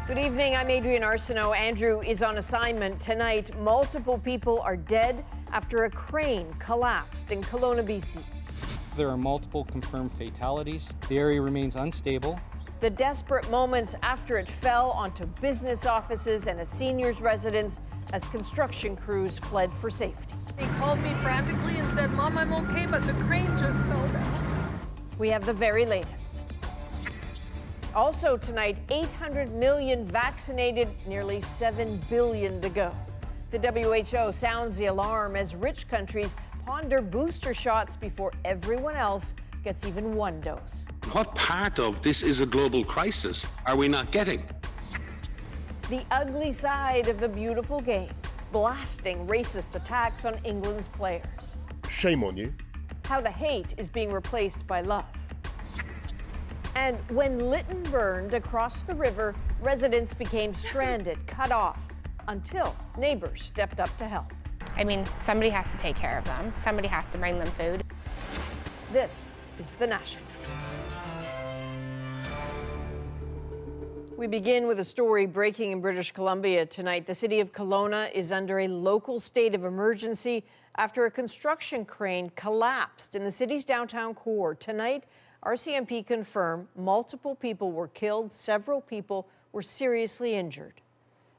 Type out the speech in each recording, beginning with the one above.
Good evening, I'm Adrienne Arsenault. Andrew is on assignment tonight. Multiple people are dead after a crane collapsed in Kelowna, BC. There are multiple confirmed fatalities. The area remains unstable. The desperate moments after it fell onto business offices and a senior's residence as construction crews fled for safety. He called me frantically and said, "Mom, I'm okay, but the crane just fell down." We have the very latest. Also tonight, 800 million vaccinated, nearly 7 billion to go. The WHO sounds the alarm as rich countries ponder booster shots before everyone else gets even one dose. What part of this is a global crisis are we not getting? The ugly side of the beautiful game, blasting racist attacks on England's players. Shame on you. How the hate is being replaced by love. And when Lytton burned across the river, residents became stranded, cut off, until neighbors stepped up to help. I mean, somebody has to take care of them. Somebody has to bring them food. This is The National. We begin with a story breaking in British Columbia tonight. The city of Kelowna is under a local state of emergency after a construction crane collapsed in the city's downtown core. Tonight, RCMP confirmed multiple people were killed, several people were seriously injured.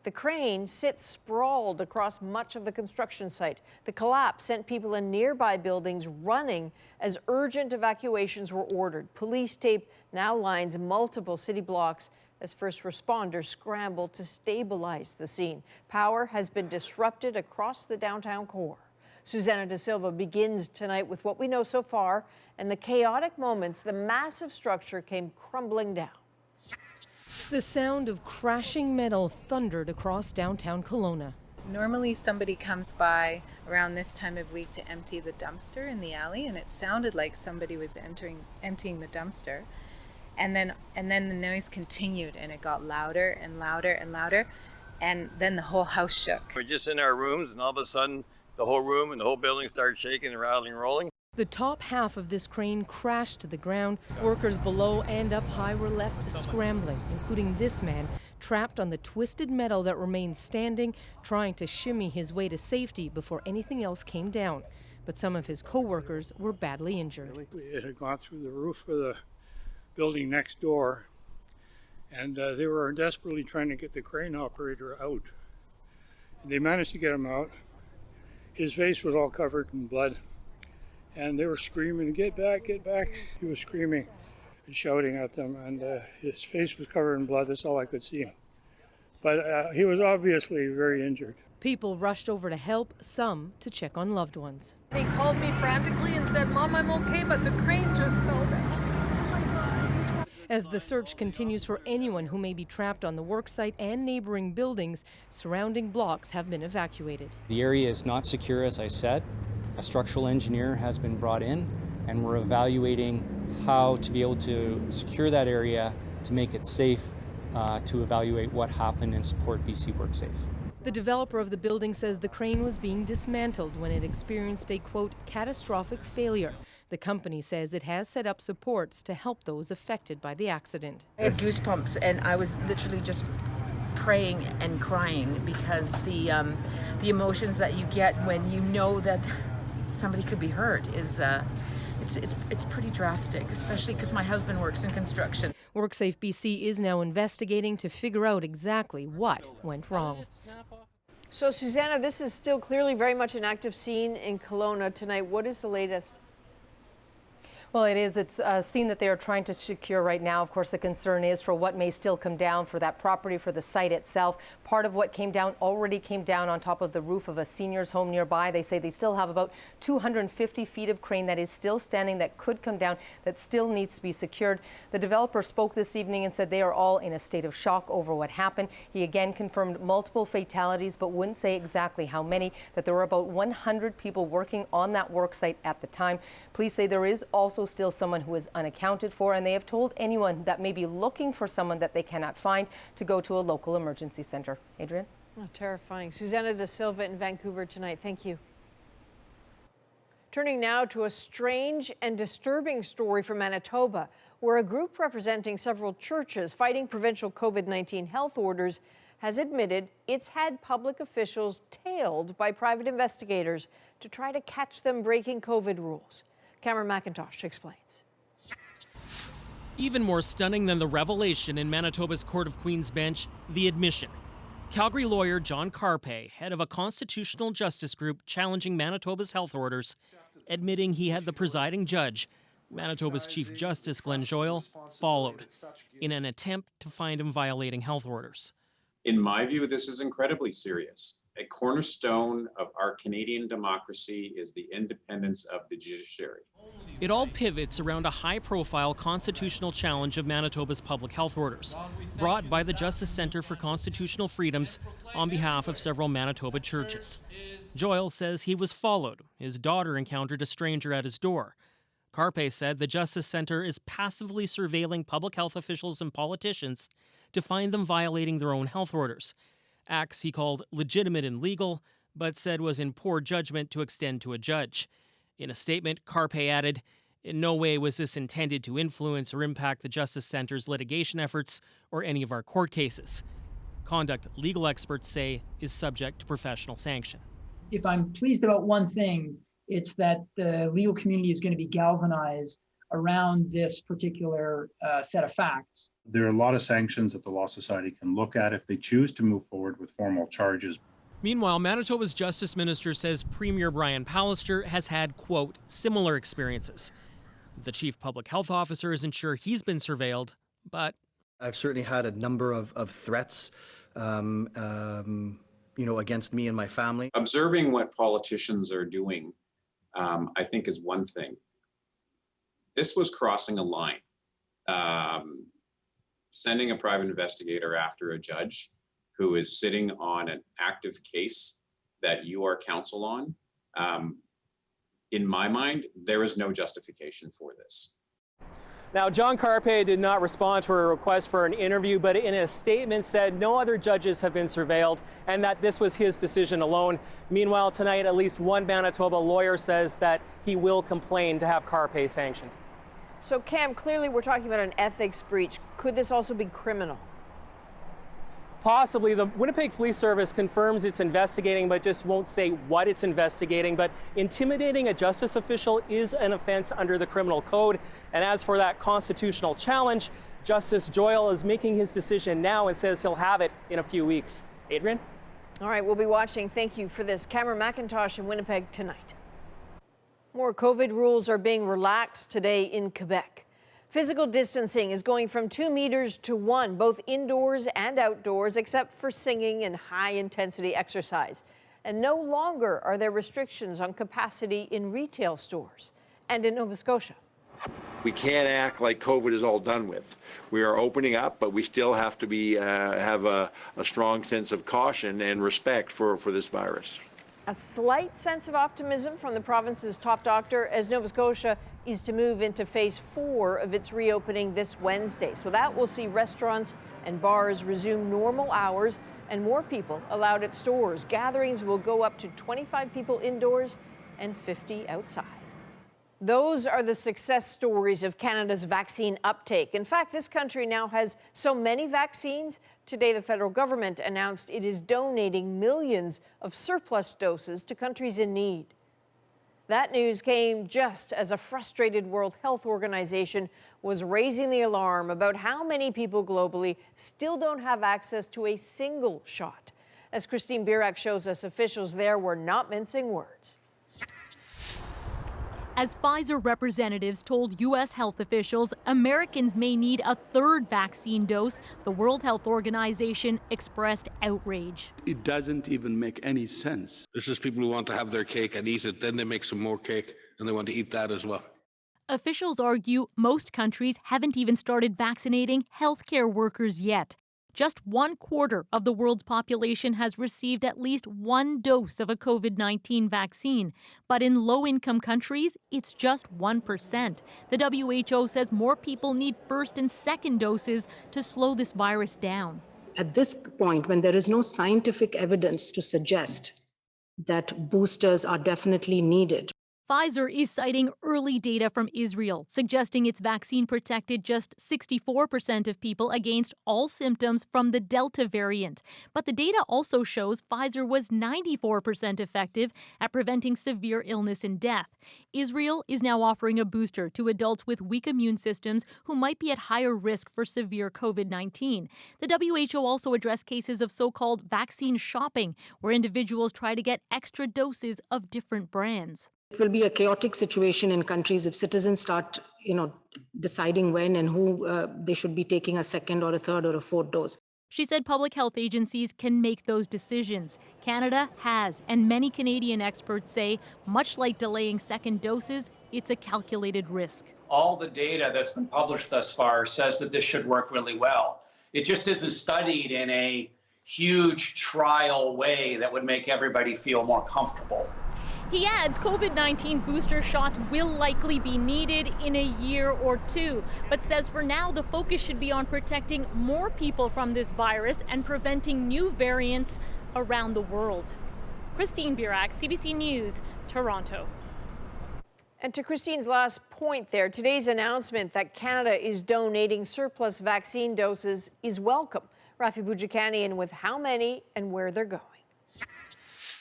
The crane sits sprawled across much of the construction site. The collapse sent people in nearby buildings running as urgent evacuations were ordered. Police tape now lines multiple city blocks as first responders scramble to stabilize the scene. Power has been disrupted across the downtown core. Susanna De Silva begins tonight with what we know so far and the chaotic moments the massive structure came crumbling down. The sound of crashing metal thundered across downtown Kelowna. Normally somebody comes by around this time of week to empty the dumpster in the alley, and it sounded like somebody was emptying the dumpster. And then the noise continued, and it got louder and louder and louder, and then the whole house shook. We're just in our rooms, and all of a sudden the whole room and the whole building started shaking and rattling and rolling. The top half of this crane crashed to the ground. Workers below and up high were left scrambling, including this man, trapped on the twisted metal that remained standing, trying to shimmy his way to safety before anything else came down. But some of his co-workers were badly injured. It had gone through the roof of the building next door, and they were desperately trying to get the crane operator out. And they managed to get him out. His face was all covered in blood, and they were screaming, "Get back, get back." He was screaming and shouting at them, and his face was covered in blood. That's all I could see. But he was obviously very injured. People rushed over to help, some to check on loved ones. He called me frantically and said, "Mom, I'm okay, but the crane just fell down." As the search continues for anyone who may be trapped on the worksite and neighboring buildings, surrounding blocks have been evacuated. The area is not secure, as I said. A structural engineer has been brought in, and we're evaluating how to be able to secure that area to make it safe, to evaluate what happened and support BC WorkSafe. The developer of the building says the crane was being dismantled when it experienced a, quote, catastrophic failure. The company says it has set up supports to help those affected by the accident. I had goosebumps, and I was literally just praying and crying because the emotions that you get when you know that somebody could be hurt is it's pretty drastic, especially because my husband works in construction. WorkSafe BC is now investigating to figure out exactly what went wrong. So, Susanna, this is still clearly very much an active scene in Kelowna tonight. What is the latest? Well, it is. It's a scene that they are trying to secure right now. Of course, the concern is for what may still come down for that property, for the site itself. Part of what came down already came down on top of the roof of a senior's home nearby. They say they still have about 250 feet of crane that is still standing, that could come down, that still needs to be secured. The developer spoke this evening and said they are all in a state of shock over what happened. He again confirmed multiple fatalities, but wouldn't say exactly how many, that there were about 100 people working on that work site at the time. Police say there is also still someone who is unaccounted for, and they have told anyone that may be looking for someone that they cannot find to go to a local emergency center. Adrienne? Oh, terrifying. Susanna De Silva in Vancouver tonight. Thank you. Turning now to a strange and disturbing story from Manitoba. where a group representing several churches fighting provincial COVID-19 health orders has admitted it's had public officials tailed by private investigators to try to catch them breaking COVID rules. Cameron McIntosh explains. Even more stunning than the revelation in Manitoba's Court of Queen's Bench, the admission. Calgary lawyer John Carpe, head of a constitutional justice group challenging Manitoba's health orders, admitting he had the presiding judge, Manitoba's Chief Justice Glenn Joyal, followed in an attempt to find him violating health orders. In my view, this is incredibly serious. A cornerstone of our Canadian democracy is the independence of the judiciary. It all pivots around a high-profile constitutional challenge of Manitoba's public health orders, brought by the Justice Centre for Constitutional Freedoms on behalf of several Manitoba churches. Joyal says he was followed. His daughter encountered a stranger at his door. Carpe said the Justice Centre is passively surveilling public health officials and politicians to find them violating their own health orders, acts he called legitimate and legal, but said was in poor judgment to extend to a judge. In a statement, Carpe added, "In no way was this intended to influence or impact the Justice Centre's litigation efforts or any of our court cases." Conduct legal experts say is subject to professional sanction. If I'm pleased about one thing, it's that the legal community is going to be galvanized around this particular set of facts. There are a lot of sanctions that the Law Society can look at if they choose to move forward with formal charges. Meanwhile, Manitoba's Justice Minister says Premier Brian Pallister has had, quote, similar experiences. The Chief Public Health Officer isn't sure he's been surveilled, but I've certainly had a number of threats, against me and my family. Observing what politicians are doing, I think, is one thing. This was crossing a line. Sending a private investigator after a judge who is sitting on an active case that you are counsel on, in my mind, there is no justification for this. Now, John Carpe did not respond to a request for an interview, but in a statement said no other judges have been surveilled and that this was his decision alone. Meanwhile, tonight, at least one Manitoba lawyer says that he will complain to have Carpe sanctioned. So, Cam, clearly we're talking about an ethics breach. Could this also be criminal? Possibly. The Winnipeg Police Service confirms it's investigating, but just won't say what it's investigating. But intimidating a justice official is an offense under the criminal code. And as for that constitutional challenge, Justice Joyal is making his decision now and says he'll have it in a few weeks. Adrian? All right, we'll be watching. Thank you for this. Cameron McIntosh in Winnipeg tonight. More COVID rules are being relaxed today in Quebec. Physical distancing is going from 2 meters to 1, both indoors and outdoors, except for singing and high-intensity exercise. And no longer are there restrictions on capacity in retail stores. And in Nova Scotia. We can't act like COVID is all done with. We are opening up, but we still have to have a strong sense of caution and respect for this virus. A slight sense of optimism from the province's top doctor as Nova Scotia is to move into phase 4 of its reopening this Wednesday. So that will see restaurants and bars resume normal hours and more people allowed at stores. Gatherings will go up to 25 people indoors and 50 outside. Those are the success stories of Canada's vaccine uptake. In fact, this country now has so many vaccines. Today, the federal government announced it is donating millions of surplus doses to countries in need. That news came just as a frustrated World Health Organization was raising the alarm about how many people globally still don't have access to a single shot. As Christine Birak shows us, officials there were not mincing words. As Pfizer representatives told U.S. health officials Americans may need a third vaccine dose, the World Health Organization expressed outrage. It doesn't even make any sense. This is people who want to have their cake and eat it, then they make some more cake and they want to eat that as well. Officials argue most countries haven't even started vaccinating healthcare workers yet. Just 1/4 of the world's population has received at least one dose of a COVID-19 vaccine. But in low-income countries, it's just 1%. The WHO says more people need first and second doses to slow this virus down. At this point, when there is no scientific evidence to suggest that boosters are definitely needed, Pfizer is citing early data from Israel, suggesting its vaccine protected just 64% of people against all symptoms from the Delta variant. But the data also shows Pfizer was 94% effective at preventing severe illness and death. Israel is now offering a booster to adults with weak immune systems who might be at higher risk for severe COVID-19. The WHO also addressed cases of so-called vaccine shopping, where individuals try to get extra doses of different brands. It will be a chaotic situation in countries if citizens start, deciding when and who they should be taking a second or a third or a fourth dose. She said public health agencies can make those decisions. Canada has, and many Canadian experts say, much like delaying second doses, it's a calculated risk. All the data that's been published thus far says that this should work really well. It just isn't studied in a huge trial way that would make everybody feel more comfortable. He adds COVID-19 booster shots will likely be needed in a year or two, but says for now the focus should be on protecting more people from this virus and preventing new variants around the world. Christine Burak, CBC News, Toronto. And to Christine's last point there, today's announcement that Canada is donating surplus vaccine doses is welcome. Rafi Boudjikanian with how many and where they're going.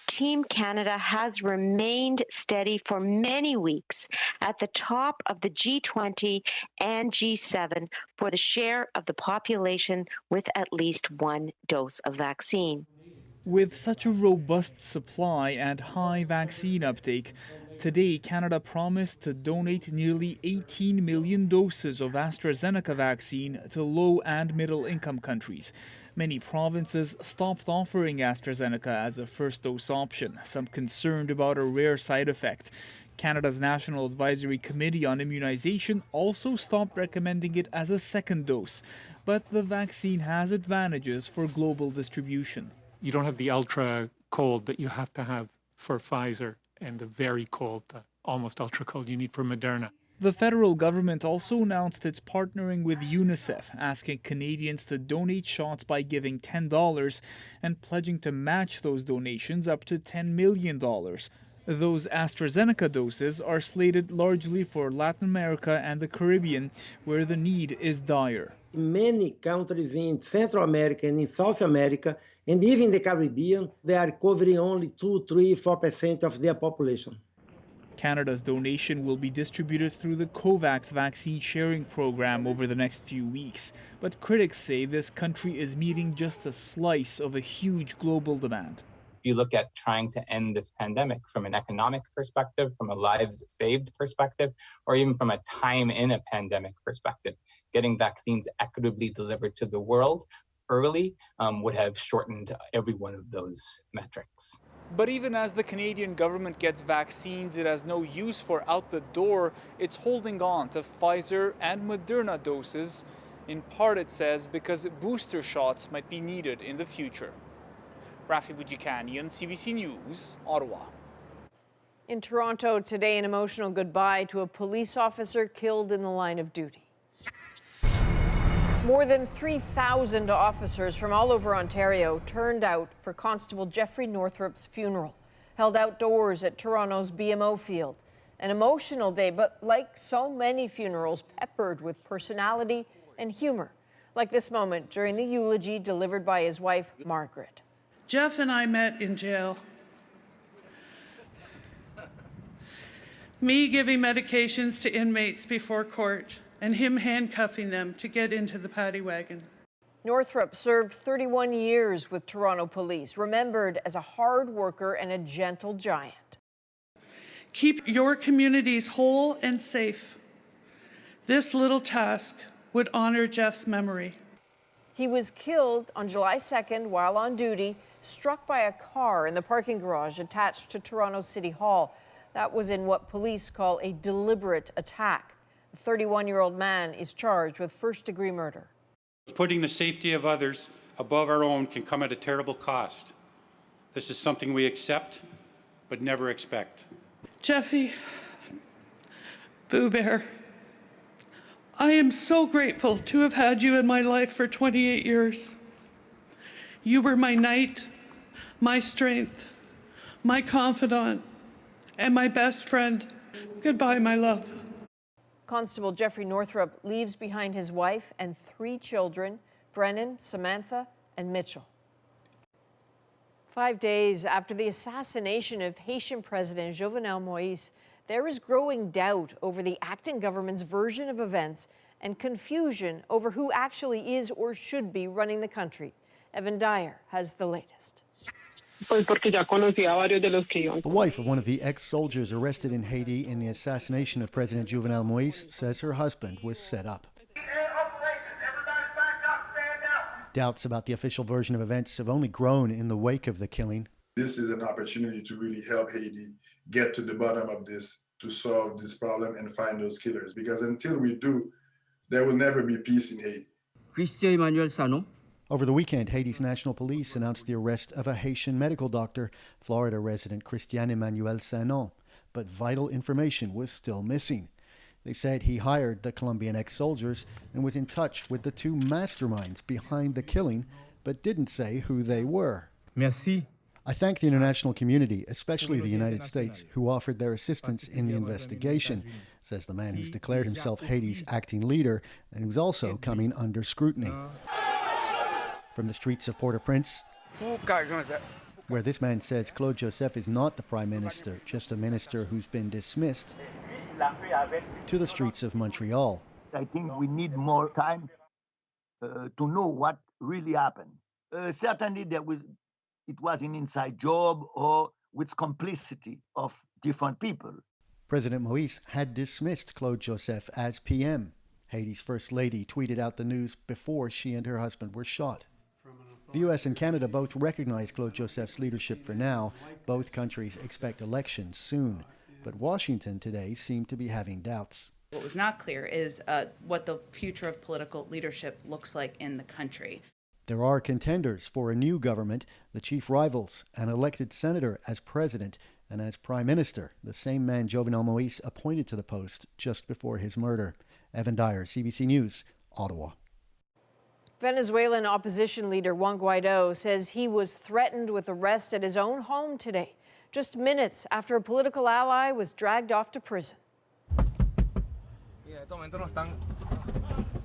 Team Canada has remained steady for many weeks at the top of the G20 and G7 for the share of the population with at least one dose of vaccine. With such a robust supply and high vaccine uptake, today Canada promised to donate nearly 18 million doses of AstraZeneca vaccine to low and middle income countries. Many provinces stopped offering AstraZeneca as a first dose option, some concerned about a rare side effect. Canada's National Advisory Committee on Immunization also stopped recommending it as a second dose. But the vaccine has advantages for global distribution. You don't have the ultra cold that you have to have for Pfizer and the very cold, almost ultra cold you need for Moderna. The federal government also announced it's partnering with UNICEF, asking Canadians to donate shots by giving $10 and pledging to match those donations up to $10 million. Those AstraZeneca doses are slated largely for Latin America and the Caribbean, where the need is dire. Many countries in Central America and in South America, and even the Caribbean, they are covering only 2, 3, 4% of their population. Canada's donation will be distributed through the COVAX vaccine sharing program over the next few weeks. But critics say this country is meeting just a slice of a huge global demand. If you look at trying to end this pandemic from an economic perspective, from a lives saved perspective, or even from a time in a pandemic perspective, getting vaccines equitably delivered to the world early would have shortened every one of those metrics. But even as the Canadian government gets vaccines it has no use for out the door, it's holding on to Pfizer and Moderna doses, in part it says because booster shots might be needed in the future. Rafi Boudjikanian, CBC News, Ottawa. In Toronto today, an emotional goodbye to a police officer killed in the line of duty. More than 3,000 officers from all over Ontario turned out for Constable Jeffrey Northrup's funeral, held outdoors at Toronto's BMO field. An emotional day, but like so many funerals, peppered with personality and humor, like this moment during the eulogy delivered by his wife, Margaret. Jeff and I met in jail. Me giving medications to inmates before court, and him handcuffing them to get into the paddy wagon. Northrup served 31 years with Toronto Police, remembered as a hard worker and a gentle giant. Keep your communities whole and safe. This little task would honor Jeff's memory. He was killed on July 2nd while on duty, struck by a car in the parking garage attached to Toronto City Hall. That was in what police call a deliberate attack. The 31-year-old man is charged with first-degree murder. Putting the safety of others above our own can come at a terrible cost. This is something we accept, but never expect. Jeffy, Boo Bear, I am so grateful to have had you in my life for 28 years. You were my knight, my strength, my confidant, and my best friend. Goodbye, my love. Constable Jeffrey Northrup leaves behind his wife and 3 children, Brennan, Samantha, and Mitchell. 5 days after the assassination of Haitian President Jovenel Moïse, there is growing doubt over the acting government's version of events and confusion over who actually is or should be running the country. Evan Dyer has the latest. The wife of one of the ex-soldiers arrested in Haiti in the assassination of President Jovenel Moïse says her husband was set up. Doubts about the official version of events have only grown in the wake of the killing. This is an opportunity to really help Haiti get to the bottom of this, to solve this problem and find those killers. Because until we do, there will never be peace in Haiti. Christian Emmanuel Sano. Over the weekend, Haiti's national police announced the arrest of a Haitian medical doctor, Florida resident Christian Emmanuel Sano. But vital information was still missing. They said he hired the Colombian ex-soldiers and was in touch with the 2 masterminds behind the killing, but didn't say who they were. Merci. I thank the international community, especially the United States, who offered their assistance in the investigation, says the man who's declared himself Haiti's acting leader and who's also coming under scrutiny. From the streets of Port-au-Prince, where this man says Claude Joseph is not the prime minister, just a minister who's been dismissed, to the streets of Montreal. I think we need more time to know what really happened. Certainly it was an inside job or with complicity of different people. President Moïse had dismissed Claude Joseph as PM. Haiti's First Lady tweeted out the news before she and her husband were shot. The U.S. and Canada both recognize Claude Joseph's leadership for now. Both countries expect elections soon. But Washington today seemed to be having doubts. What was not clear is what the future of political leadership looks like in the country. There are contenders for a new government, the chief rivals, an elected senator as president and as prime minister, the same man Jovenel Moïse appointed to the post just before his murder. Evan Dyer, CBC News, Ottawa. Venezuelan opposition leader Juan Guaido says he was threatened with arrest at his own home today, just minutes after a political ally was dragged off to prison.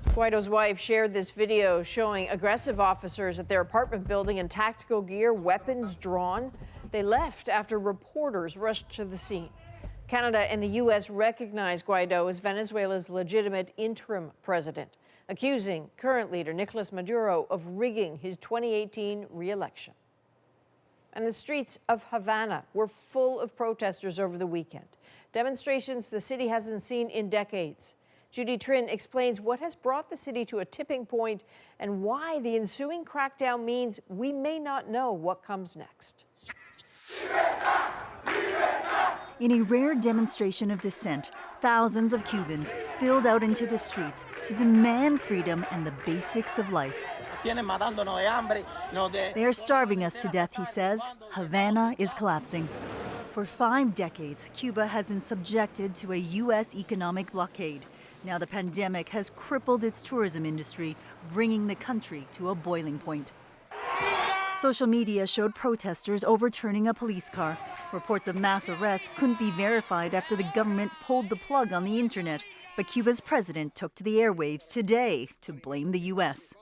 Guaido's wife shared this video showing aggressive officers at their apartment building in tactical gear, weapons drawn. They left after reporters rushed to the scene. Canada and the U.S. recognize Guaido as Venezuela's legitimate interim president, accusing current leader Nicolas Maduro of rigging his 2018 re-election. And the streets of Havana were full of protesters over the weekend. Demonstrations the city hasn't seen in decades. Judy Trin explains what has brought the city to a tipping point and why the ensuing crackdown means we may not know what comes next. In a rare demonstration of dissent, thousands of Cubans spilled out into the streets to demand freedom and the basics of life. They are starving us to death, he says. Havana is collapsing. For 5 decades, Cuba has been subjected to a U.S. economic blockade. Now the pandemic has crippled its tourism industry, bringing the country to a boiling point. Social media showed protesters overturning a police car. Reports of mass arrests couldn't be verified after the government pulled the plug on the internet. But Cuba's president took to the airwaves today to blame the U.S.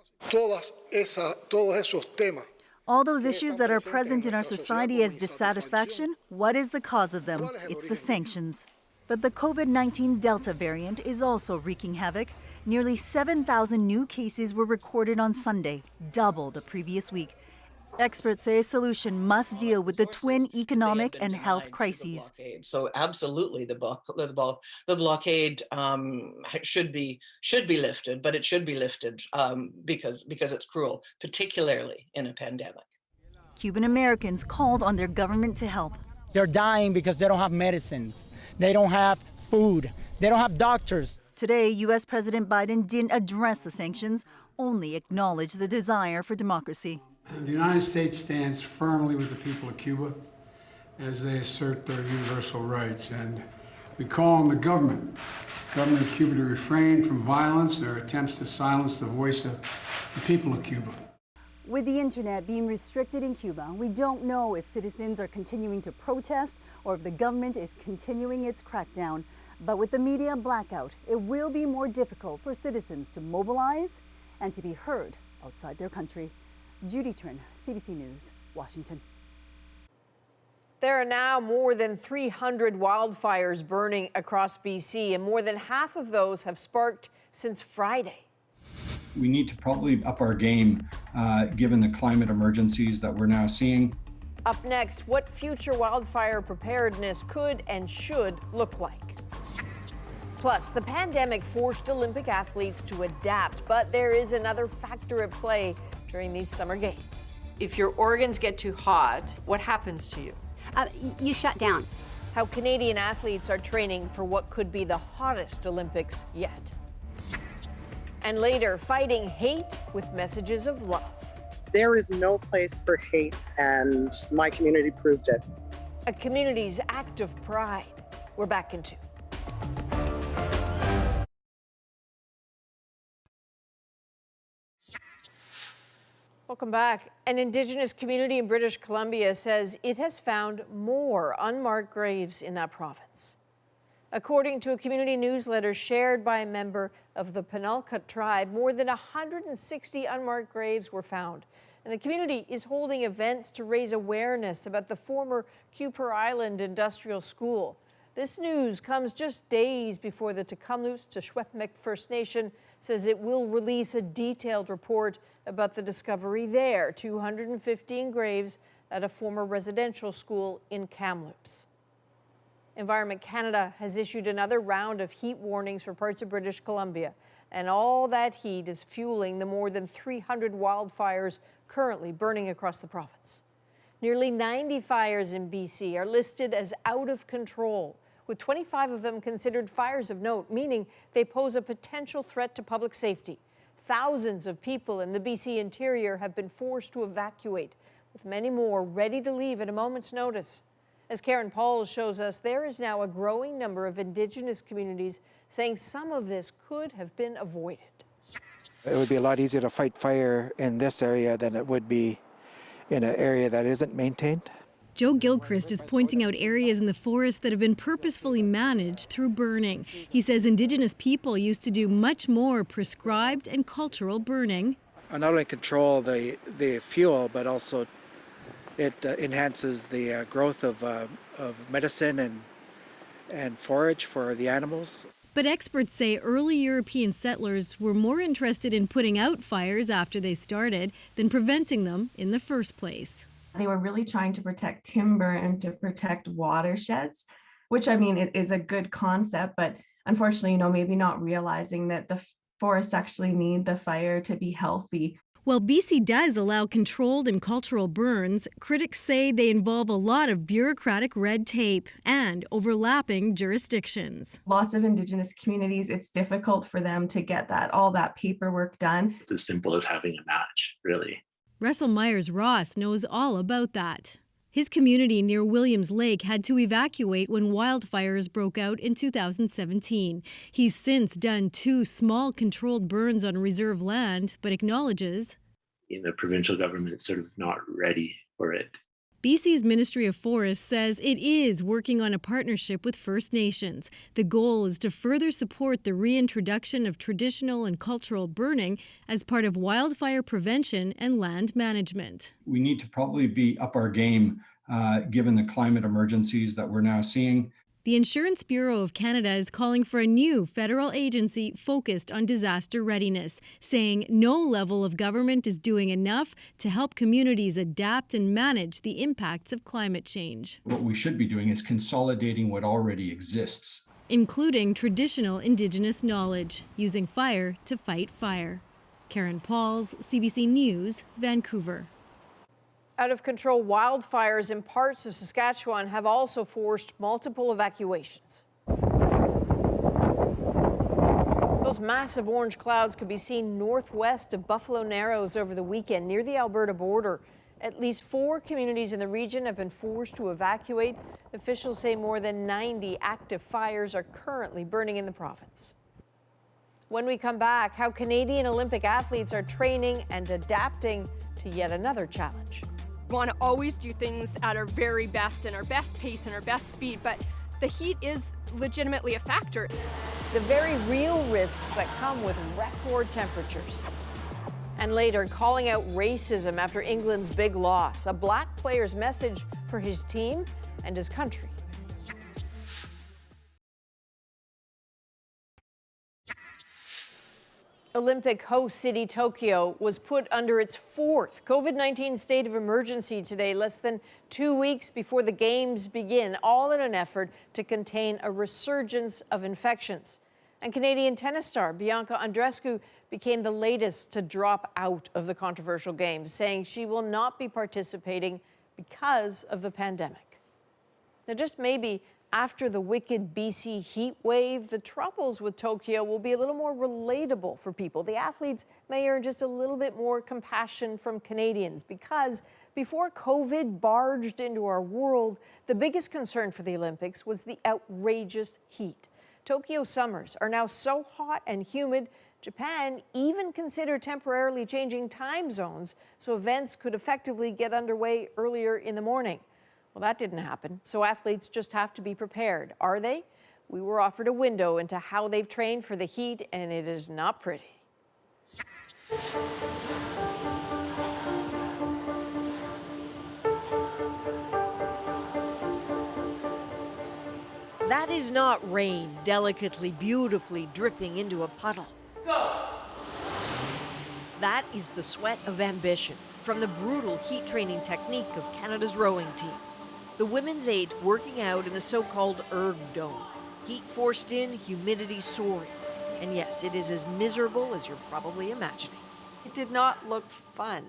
All those issues that are present in our society as dissatisfaction, what is the cause of them? It's the sanctions. But the COVID-19 Delta variant is also wreaking havoc. Nearly 7,000 new cases were recorded on Sunday, double the previous week. Experts say a solution must deal with the twin economic and health crises. So absolutely, the blockade should be lifted, but it should be lifted because it's cruel, particularly in a pandemic. Cuban Americans called on their government to help. They're dying because they don't have medicines. They don't have food. They don't have doctors. Today, U.S. President Biden didn't address the sanctions, only acknowledge the desire for democracy. The United States stands firmly with the people of Cuba as they assert their universal rights. And we call on the government of Cuba to refrain from violence or attempts to silence the voice of the people of Cuba. With the internet being restricted in Cuba, we don't know if citizens are continuing to protest or if the government is continuing its crackdown. But with the media blackout, it will be more difficult for citizens to mobilize and to be heard outside their country. Judy Trin, CBC News, Washington. There are now more than 300 wildfires burning across BC, and more than half of those have sparked since Friday. We need to probably up our game given the climate emergencies that we're now seeing. Up next, what future wildfire preparedness could and should look like. Plus, the pandemic forced Olympic athletes to adapt, but there is another factor at play during these summer games. If your organs get too hot, what happens to you? You shut down. How Canadian athletes are training for what could be the hottest Olympics yet. And later, fighting hate with messages of love. There is no place for hate, and my community proved it. A community's act of pride. We're back in 2. Welcome back. An Indigenous community in British Columbia says it has found more unmarked graves in that province. According to a community newsletter shared by a member of the Penalcut tribe, more than 160 unmarked graves were found. And the community is holding events to raise awareness about the former Kuper Island Industrial School. This news comes just days before the Tecumloops Teshwetmik First Nation says it will release a detailed report about the discovery there, 215 graves at a former residential school in Kamloops. Environment Canada has issued another round of heat warnings for parts of British Columbia, and all that heat is fueling the more than 300 wildfires currently burning across the province. Nearly 90 fires in BC are listed as out of control, with 25 of them considered fires of note, meaning they pose a potential threat to public safety. Thousands of people in the BC interior have been forced to evacuate, with many more ready to leave at a moment's notice. As Karen Pauls shows us, there is now a growing number of Indigenous communities saying some of this could have been avoided. It would be a lot easier to fight fire in this area than it would be in an area that isn't maintained. Joe Gilchrist is pointing out areas in the forest that have been purposefully managed through burning. He says Indigenous people used to do much more prescribed and cultural burning. Not only control the fuel, but also it enhances the growth of medicine and forage for the animals. But experts say early European settlers were more interested in putting out fires after they started than preventing them in the first place. They were really trying to protect timber and to protect watersheds, which, I mean, it is a good concept, but unfortunately, maybe not realizing that the forests actually need the fire to be healthy. While BC does allow controlled and cultural burns, critics say they involve a lot of bureaucratic red tape and overlapping jurisdictions. Lots of Indigenous communities, it's difficult for them to get all that paperwork done. It's as simple as having a match, really. Russell Myers-Ross knows all about that. His community near Williams Lake had to evacuate when wildfires broke out in 2017. He's since done 2 small controlled burns on reserve land, but acknowledges the provincial government is sort of not ready for it. BC's Ministry of Forests says it is working on a partnership with First Nations. The goal is to further support the reintroduction of traditional and cultural burning as part of wildfire prevention and land management. We need to probably be up our game given the climate emergencies that we're now seeing. The Insurance Bureau of Canada is calling for a new federal agency focused on disaster readiness, saying no level of government is doing enough to help communities adapt and manage the impacts of climate change. What we should be doing is consolidating what already exists, including traditional Indigenous knowledge, using fire to fight fire. Karen Pauls, CBC News, Vancouver. Out-of-control wildfires in parts of Saskatchewan have also forced multiple evacuations. Those massive orange clouds could be seen northwest of Buffalo Narrows over the weekend near the Alberta border. At least 4 communities in the region have been forced to evacuate. Officials say more than 90 active fires are currently burning in the province. When we come back, how Canadian Olympic athletes are training and adapting to yet another challenge. We want to always do things at our very best and our best pace and our best speed, but the heat is legitimately a factor. The very real risks that come with record temperatures. And later, calling out racism after England's big loss, a black player's message for his team and his country. Olympic host city Tokyo was put under its fourth COVID-19 state of emergency today, less than 2 weeks before the games begin, all in an effort to contain a resurgence of infections. And Canadian tennis star Bianca Andreescu became the latest to drop out of the controversial games, saying she will not be participating because of the pandemic. Now, just maybe after the wicked BC heat wave, the troubles with Tokyo will be a little more relatable for people. The athletes may earn just a little bit more compassion from Canadians because before COVID barged into our world, the biggest concern for the Olympics was the outrageous heat. Tokyo summers are now so hot and humid, Japan even considered temporarily changing time zones so events could effectively get underway earlier in the morning. Well, that didn't happen, so athletes just have to be prepared. Are they? We were offered a window into how they've trained for the heat, and it is not pretty. That is not rain delicately, beautifully dripping into a puddle. Go! That is the sweat of ambition from the brutal heat training technique of Canada's rowing team. The women's 8 working out in the so-called erg dome. Heat forced in, humidity soaring. And yes, it is as miserable as you're probably imagining. It did not look fun.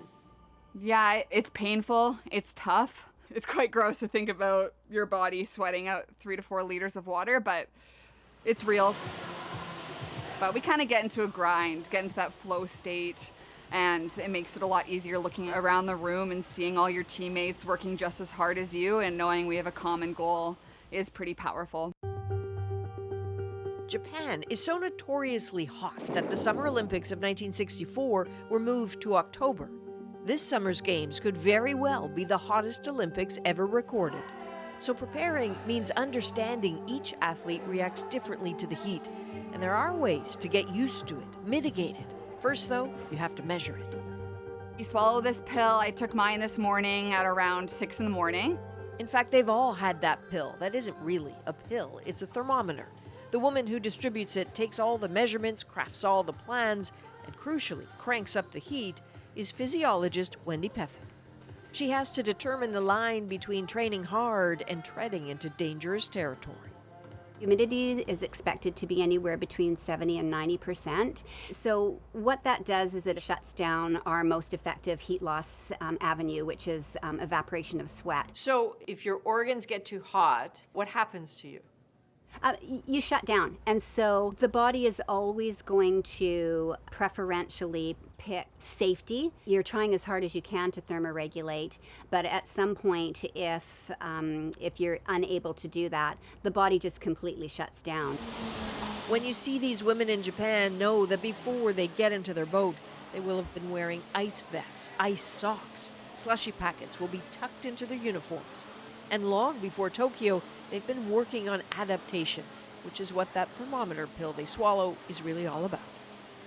Yeah, it's painful. It's tough. It's quite gross to think about your body sweating out 3 to 4 liters of water, but it's real. But we kind of get into a grind, get into that flow state, and it makes it a lot easier looking around the room and seeing all your teammates working just as hard as you and knowing we have a common goal is pretty powerful. Japan is so notoriously hot that the Summer Olympics of 1964 were moved to October. This summer's games could very well be the hottest Olympics ever recorded. So preparing means understanding each athlete reacts differently to the heat, and there are ways to get used to it, mitigate it. First, though, you have to measure it. You swallow this pill. I took mine this morning at around 6 in the morning. In fact, they've all had that pill. That isn't really a pill, it's a thermometer. The woman who distributes it takes all the measurements, crafts all the plans, and crucially cranks up the heat, is physiologist Wendy Pethick. She has to determine the line between training hard and treading into dangerous territory. Humidity is expected to be anywhere between 70 and 90%. So what that does is it shuts down our most effective heat loss avenue, which is evaporation of sweat. So if your organs get too hot, what happens to you? You shut down. And so the body is always going to preferentially pick safety. You're trying as hard as you can to thermoregulate, but at some point, if you're unable to do that, the body just completely shuts down. When you see these women in Japan, know that before they get into their boat, they will have been wearing ice vests, ice socks. Slushy packets will be tucked into their uniforms. And long before Tokyo, they've been working on adaptation, which is what that thermometer pill they swallow is really all about.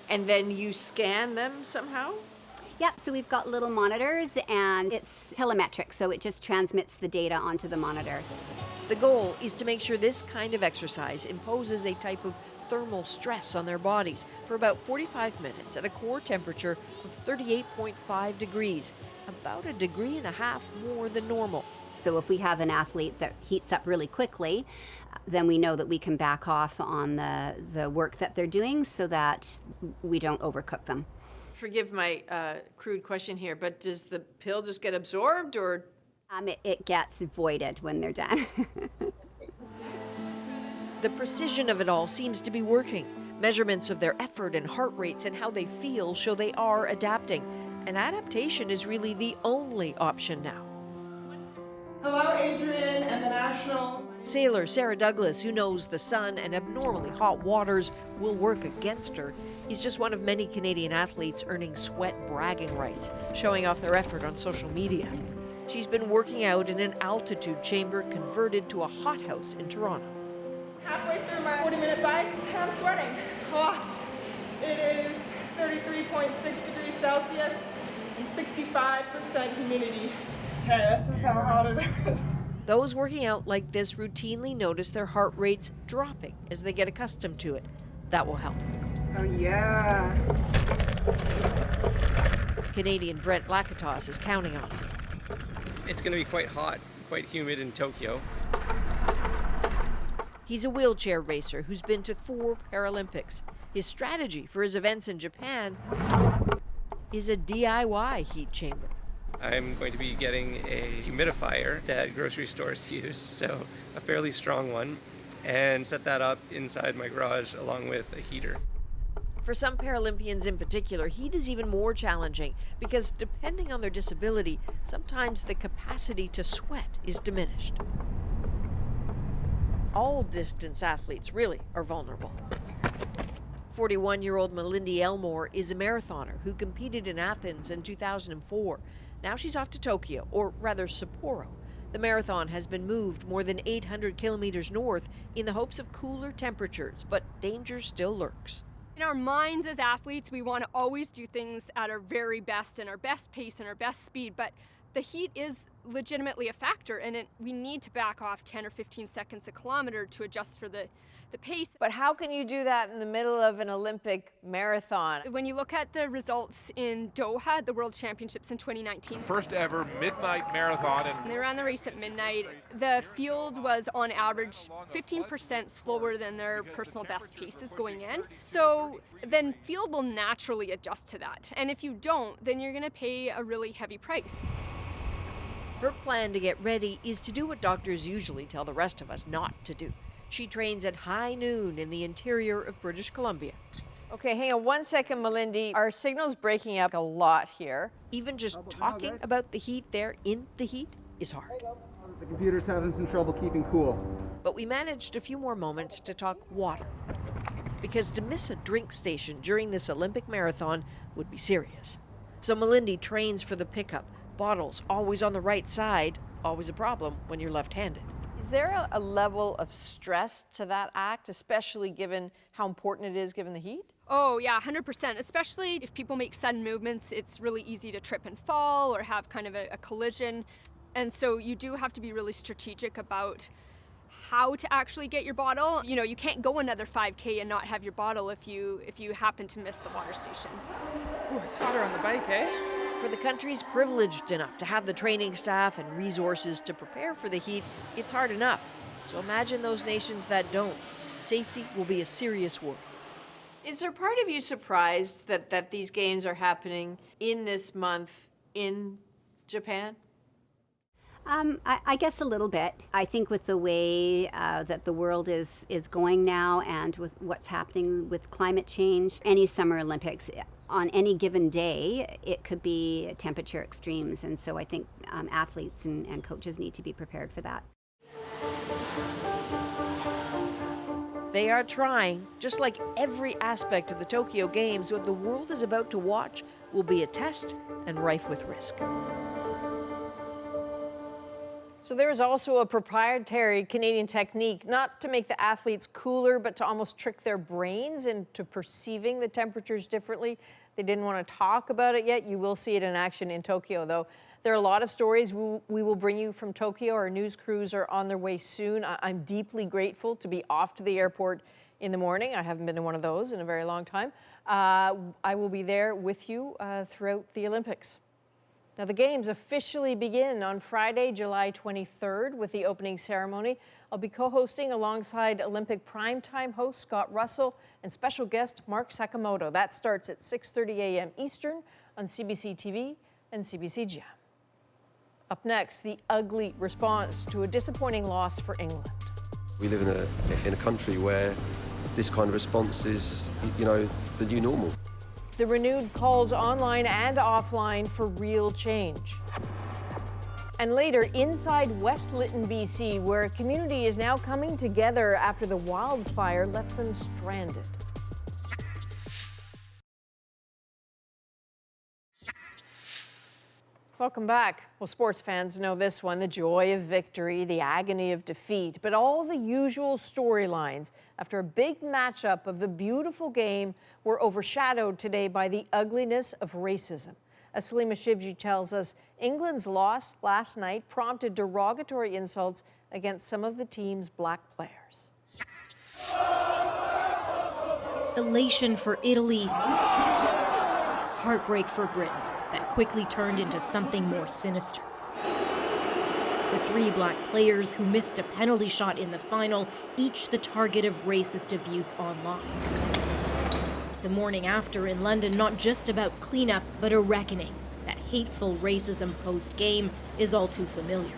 And then you scan them somehow? Yep, so we've got little monitors and it's telemetric, so it just transmits the data onto the monitor. The goal is to make sure this kind of exercise imposes a type of thermal stress on their bodies for about 45 minutes at a core temperature of 38.5 degrees, about 1.5 degrees more than normal. So if we have an athlete that heats up really quickly, then we know that we can back off on the work that they're doing so that we don't overcook them. Forgive my crude question here, but does the pill just get absorbed or? It gets voided when they're done. The precision of it all seems to be working. Measurements of their effort and heart rates and how they feel show they are adapting. And adaptation is really the only option now. Hello, Adrian and the National. Sailor Sarah Douglas, who knows the sun and abnormally hot waters will work against her, is just one of many Canadian athletes earning sweat bragging rights, showing off their effort on social media. She's been working out in an altitude chamber converted to a hothouse in Toronto. Halfway through my 40-minute bike, and I'm sweating a lot. It is 33.6 degrees Celsius and 65% humidity. Okay, this is how hot it is. Those working out like this routinely notice their heart rates dropping as they get accustomed to it. That will help. Oh, yeah. Canadian Brent Lakatos is counting on it. It's going to be quite hot, quite humid in Tokyo. He's a wheelchair racer who's been to 4 Paralympics. His strategy for his events in Japan is a DIY heat chamber. I'm going to be getting a humidifier that grocery stores use, so a fairly strong one, and set that up inside my garage along with a heater. For some Paralympians in particular, heat is even more challenging because depending on their disability, sometimes the capacity to sweat is diminished. All distance athletes really are vulnerable. 41-year-old Melindy Elmore is a marathoner who competed in Athens in 2004. Now she's off to Tokyo, or rather Sapporo. The marathon has been moved more than 800 kilometers north in the hopes of cooler temperatures, but danger still lurks. In our minds as athletes, we want to always do things at our very best and our best pace and our best speed, but the heat is legitimately a factor, and we need to back off 10 or 15 seconds a kilometer to adjust for the pace. But how can you do that in the middle of an Olympic marathon? When you look at the results in Doha, at the World Championships in 2019. First ever midnight marathon. And they ran the race at midnight. The field was on average 15% slower than their personal best paces going in. So then field will naturally adjust to that. And if you don't, then you're going to pay a really heavy price. Her plan to get ready is to do what doctors usually tell the rest of us not to do. She trains at high noon in the interior of British Columbia. Okay, hang on 1 second, Melindy. Our signal's breaking up a lot here. Even just talking about the heat there in the heat is hard. The computer's having some trouble keeping cool. But we managed a few more moments to talk water. Because to miss a drink station during this Olympic marathon would be serious. So Melindy trains for the pickup. Bottles always on the right side, always a problem when you're left-handed. Is there a level of stress to that act, especially given how important it is given the heat? Oh yeah, 100%. Especially if people make sudden movements, it's really easy to trip and fall or have kind of a collision. And so you do have to be really strategic about how to actually get your bottle. You know, you can't go another 5K and not have your bottle if you happen to miss the water station. Ooh, it's hotter on the bike, eh? For the countries privileged enough to have the training staff and resources to prepare for the heat, it's hard enough. So imagine those nations that don't. Safety will be a serious worry. Is there part of you surprised that these games are happening in this month in Japan? I guess a little bit. I think with the way that the world is going now and with what's happening with climate change, any Summer Olympics, on any given day, it could be temperature extremes. And so I think athletes and coaches need to be prepared for that. They are trying, just like every aspect of the Tokyo Games, what the world is about to watch will be a test and rife with risk. So there is also a proprietary Canadian technique, not to make the athletes cooler, but to almost trick their brains into perceiving the temperatures differently. They didn't want to talk about it yet. You will see it in action in Tokyo, though. There are a lot of stories we will bring you from Tokyo. Our news crews are on their way soon. I'm deeply grateful to be off to the airport in the morning. I haven't been to one of those in a very long time. I will be there with you throughout the Olympics. Now, the Games officially begin on Friday, July 23rd with the opening ceremony. I'll be co-hosting alongside Olympic primetime host Scott Russell and special guest Mark Sakamoto. That starts at 6:30 a.m. Eastern on CBC TV and CBC Gem. Up next, the ugly response to a disappointing loss for England. We live in a country where this kind of response is, the new normal. The renewed calls online and offline for real change. And later, inside West Lytton, BC, where a community is now coming together after the wildfire left them stranded. Welcome back. Well, sports fans know this one, the joy of victory, the agony of defeat, but all the usual storylines after a big matchup of the beautiful game were overshadowed today by the ugliness of racism. As Salima Shivji tells us, England's loss last night prompted derogatory insults against some of the team's black players. Elation for Italy, heartbreak for Britain. That quickly turned into something more sinister. The three black players who missed a penalty shot in the final, each the target of racist abuse online. The morning after in London, not just about cleanup, but a reckoning. That hateful racism post-game is all too familiar.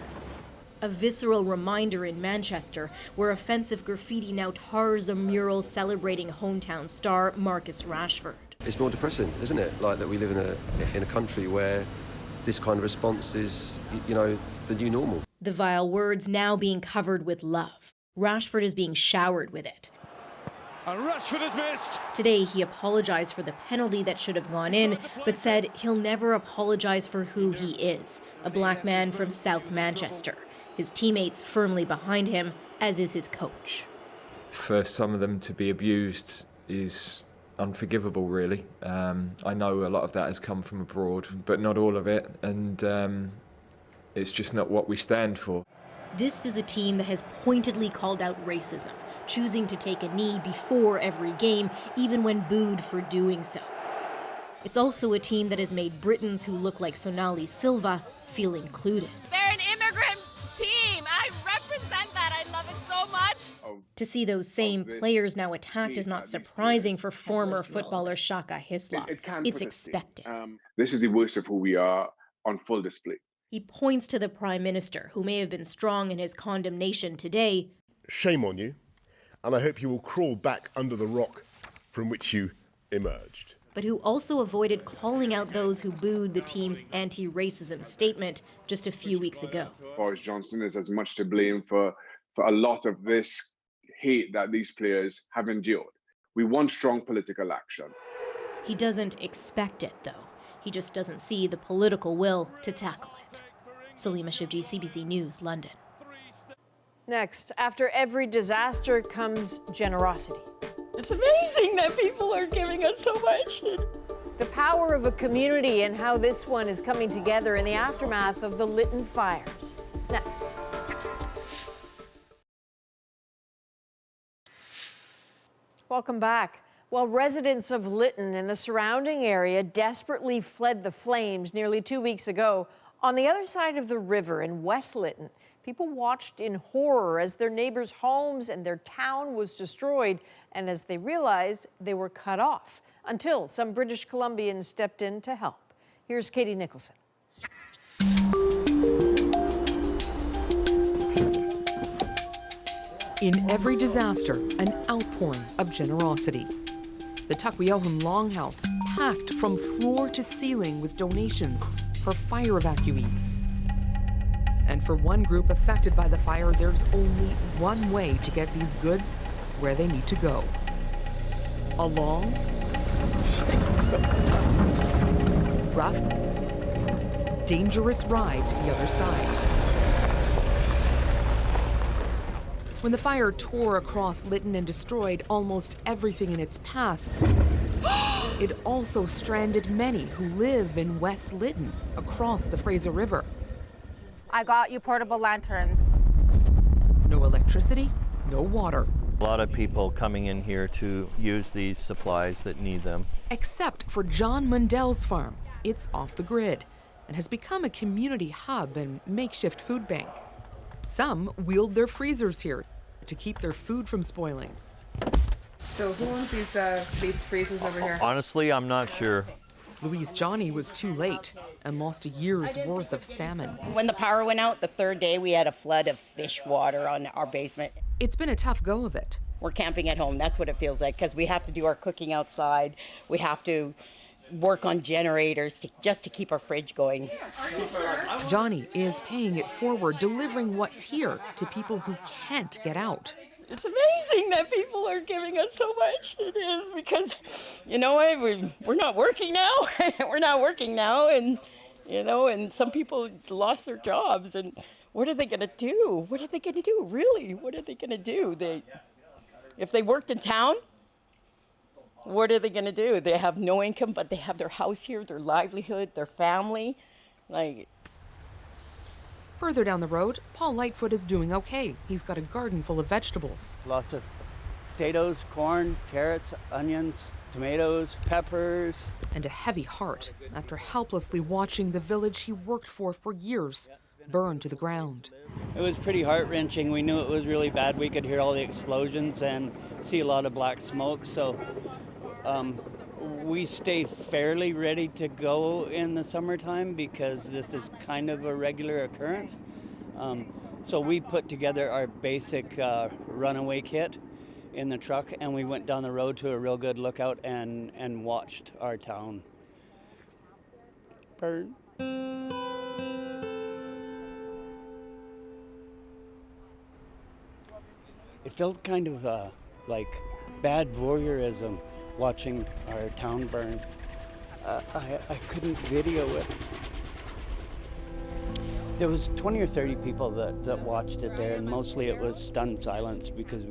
A visceral reminder in Manchester, where offensive graffiti now tars a mural celebrating hometown star Marcus Rashford. It's more depressing, isn't it? Like that we live in a country where this kind of response is, the new normal. The vile words now being covered with love. Rashford is being showered with it. And Rashford has missed. Today, he apologized for the penalty that should have gone in, but said he'll never apologize for who he is, a black man from South Manchester. His teammates firmly behind him, as is his coach. For some of them to be abused is unforgivable, really. I know a lot of that has come from abroad, but not all of it, and it's just not what we stand for. This is a team that has pointedly called out racism, choosing to take a knee before every game, even when booed for doing so. It's also a team that has made Britons who look like Sonali Silva feel included. They're an immigrant team. I represent that. I love it so much. To see those same players now attacked is not surprising for former footballer Shaka Hislop. It's expected. This is the worst of who we are on full display. He points to the Prime Minister, who may have been strong in his condemnation today. Shame on you, and I hope you will crawl back under the rock from which you emerged. But who also avoided calling out those who booed the team's anti-racism statement just a few weeks ago. Boris Johnson is as much to blame for a lot of this hate that these players have endured. We want strong political action. He doesn't expect it, though. He just doesn't see the political will to tackle it. Salima Shivji, CBC News, London. Next, after every disaster comes generosity. It's amazing that people are giving us so much. The power of a community and how this one is coming together in the aftermath of the Lytton fires. Next. Welcome back. While residents of Lytton and the surrounding area desperately fled the flames nearly 2 weeks ago, on the other side of the river in West Lytton, people watched in horror as their neighbors' homes and their town was destroyed, and as they realized they were cut off, until some British Columbians stepped in to help. Here's Katie Nicholson. In every disaster, an outpouring of generosity. The Tukwioham Longhouse packed from floor to ceiling with donations for fire evacuees. And for one group affected by the fire, there's only one way to get these goods where they need to go. A long, rough, dangerous ride to the other side. When the fire tore across Lytton and destroyed almost everything in its path, it also stranded many who live in West Lytton, across the Fraser River. I got you portable lanterns. No electricity, no water. A lot of people coming in here to use these supplies that need them. Except for John Mundell's farm. It's off the grid and has become a community hub and makeshift food bank. Some wield their freezers here to keep their food from spoiling. So who owns these freezers over here? Honestly, I'm not sure. Louise Johnny was too late and lost a year's worth of salmon. When the power went out the third day, we had a flood of fish water on our basement. It's been a tough go of it. We're camping at home. That's what it feels like, because we have to do our cooking outside. We have to work on generators just to keep our fridge going. Johnny is paying it forward, delivering what's here to people who can't get out. It's amazing that people are giving us so much. It is, because, you know what, we're not working now. We're not working now, and, you know, and some people lost their jobs, and what are they going to do? What are they going to do, really? What are they going to do? If they worked in town, what are they going to do? They have no income, but they have their house here, their livelihood, their family. Further down the road, Paul Lightfoot is doing okay. He's got a garden full of vegetables. Lots of potatoes, corn, carrots, onions, tomatoes, peppers. And a heavy heart after helplessly watching the village he worked for years burn to the ground. It was pretty heart-wrenching. We knew it was really bad. We could hear all the explosions and see a lot of black smoke. So we stay fairly ready to go in the summertime because this is kind of a regular occurrence. So we put together our basic runaway kit in the truck, and we went down the road to a real good lookout and watched our town burn. It felt kind of like bad voyeurism watching our town burn. I couldn't video it. There was 20 or 30 people that watched it there, and mostly it was stunned silence because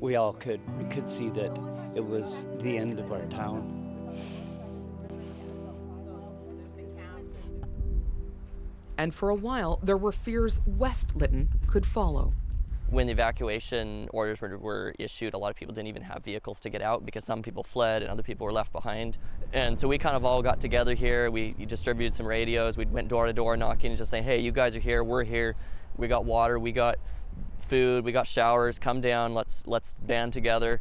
we could see that it was the end of our town. And for a while, there were fears West Lytton could follow. When the evacuation orders were issued, a lot of people didn't even have vehicles to get out because some people fled and other people were left behind. And so we kind of all got together here. We distributed some radios. We went door to door knocking and just saying, hey, you guys are here, we're here. We got water, we got food, we got showers, come down, let's band together.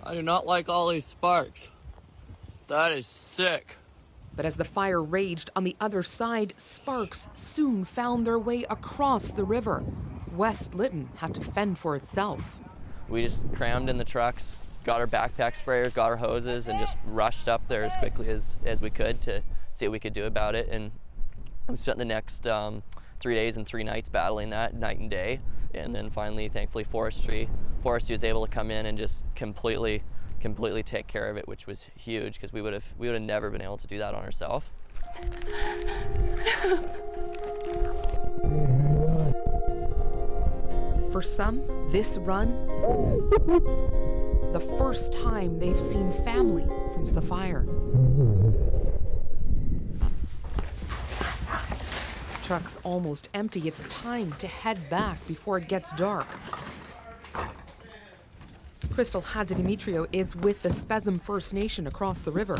I do not like all these sparks. That is sick. But as the fire raged on the other side, sparks soon found their way across the river. West Lytton had to fend for itself. We just crammed in the trucks, got our backpack sprayers, got our hoses, and just rushed up there as quickly as we could to see what we could do about it. And we spent the next 3 days and 3 nights battling that night and day. And then finally, thankfully, Forestry was able to come in and just completely take care of it, which was huge because we would have never been able to do that on ourselves. For some, this run, the first time they've seen family since the fire. Truck's almost empty. It's time to head back before it gets dark. Crystal Hadza-Demetrio is with the Spezem First Nation across the river.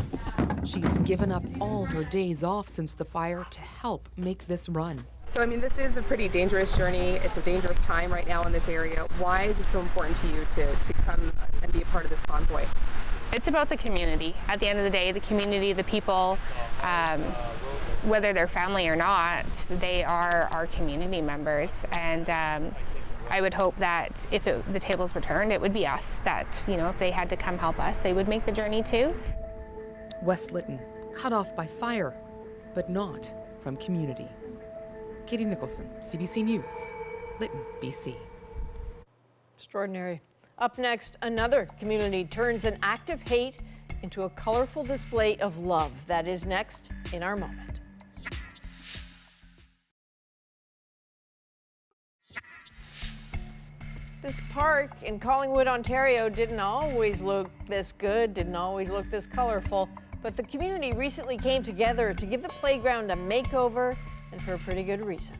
She's given up all her days off since the fire to help make this run. So, I mean, this is a pretty dangerous journey. It's a dangerous time right now in this area. Why is it so important to you to come and be a part of this convoy? It's about the community. At the end of the day, the community, the people, whether they're family or not, they are our community members. And I would hope that if the tables were turned, it would be us that, you know, if they had to come help us, they would make the journey too. West Lytton, cut off by fire, but not from community. Katie Nicholson, CBC News, Lytton, BC. Extraordinary. Up next, another community turns an act of hate into a colorful display of love. That is next in our moment. This park in Collingwood, Ontario didn't always look this good, didn't always look this colorful, but the community recently came together to give the playground a makeover, and for a pretty good reason.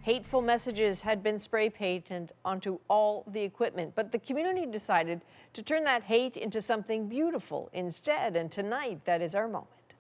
Hateful messages had been spray painted onto all the equipment, but the community decided to turn that hate into something beautiful instead, and tonight, that is our moment.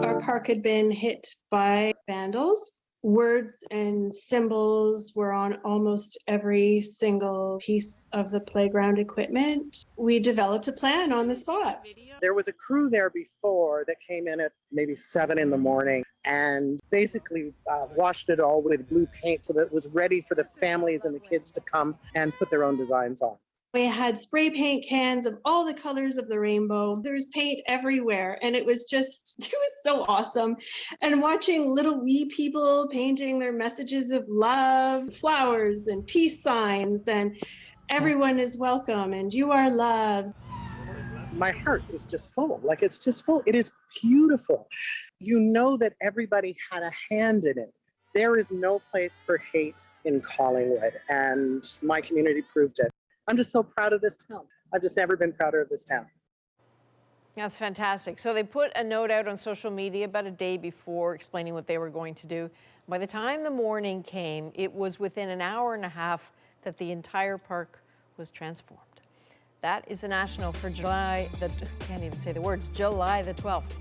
Our park had been hit by vandals. Words and symbols were on almost every single piece of the playground equipment. We developed a plan on the spot. There was a crew there before that came in at maybe 7 in the morning and basically washed it all with blue paint so that it was ready for the families and the kids to come and put their own designs on. We had spray paint cans of all the colors of the rainbow. There was paint everywhere, and it was so awesome. And watching little wee people painting their messages of love, flowers and peace signs, and everyone is welcome and you are loved. My heart is just full. Like, it's just full. It is beautiful. You know that everybody had a hand in it. There is no place for hate in Collingwood, and my community proved it. I'm just so proud of this town. I've just never been prouder of this town. That's fantastic. So they put a note out on social media about a day before explaining what they were going to do. By the time the morning came, it was within an hour and a half that the entire park was transformed. That is the national for July the 12th.